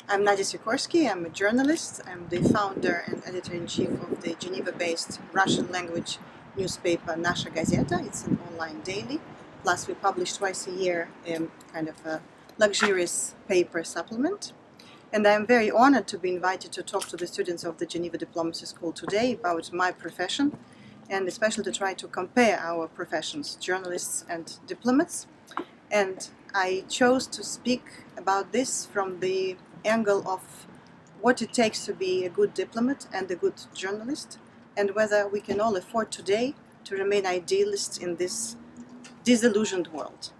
I'm Nadia Sikorsky. I'm a journalist. I'm the founder and editor-in-chief of the Geneva-based Russian Language Newspaper Nashagazeta. It's an online daily. Plus, we publish twice a year kind of a luxurious paper supplement. And I'm very honored to be invited to talk to the students of the Geneva Diplomacy School today about my profession, and especially to try to compare our professions, journalists and diplomats. And I chose to speak about this from the angle of what it takes to be a good diplomat and a good journalist, and whether we can all afford today to remain idealists in this disillusioned world.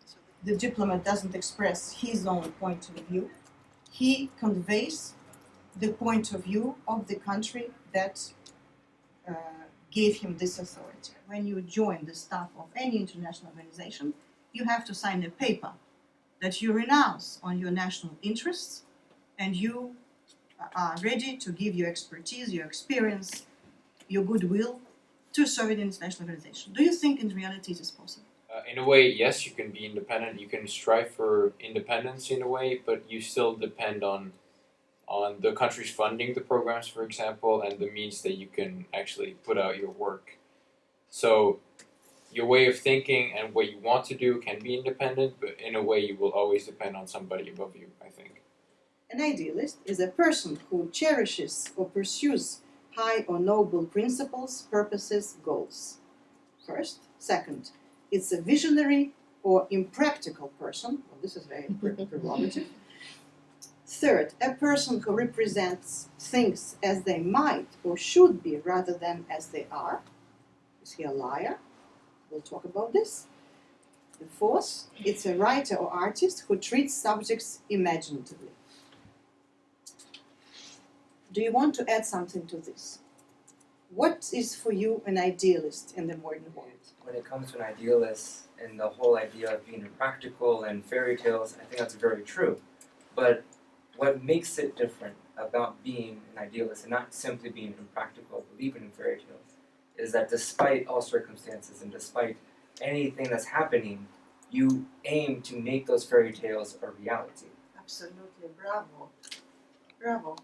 So the diplomat doesn't express his own point of view. He conveys the point of view of the country that gave him this authority. When you join the staff of any international organization, you have to sign a paper that you renounce on your national interests and you are ready to give your expertise, your experience, your goodwill to serve in an international organization. Do you think in reality it is possible? In a way, yes, you can be independent. You can strive for independence in a way, but you still depend on the countries funding the programs, for example, and the means that you can actually put out your work. So your way of thinking and what you want to do can be independent, but in a way you will always depend on somebody above you, I think. An idealist is a person who cherishes or pursues high or noble principles, purposes, goals. First. Second, it's a visionary or impractical person. Well, this is very prerogative. Third, a person who represents things as they might or should be rather than as they are. Is he a liar? We'll talk about this. The fourth, it's a writer or artist who treats subjects imaginatively. Do you want to add something to this? What is for you an idealist in the modern world? When it comes to an idealist and the whole idea of being impractical and fairy tales, I think that's very true. But what makes it different about being an idealist and not simply being impractical, believing in fairy tales, is that despite all circumstances and despite anything that's happening, you aim to make those fairy tales a reality. Absolutely. Bravo. Bravo.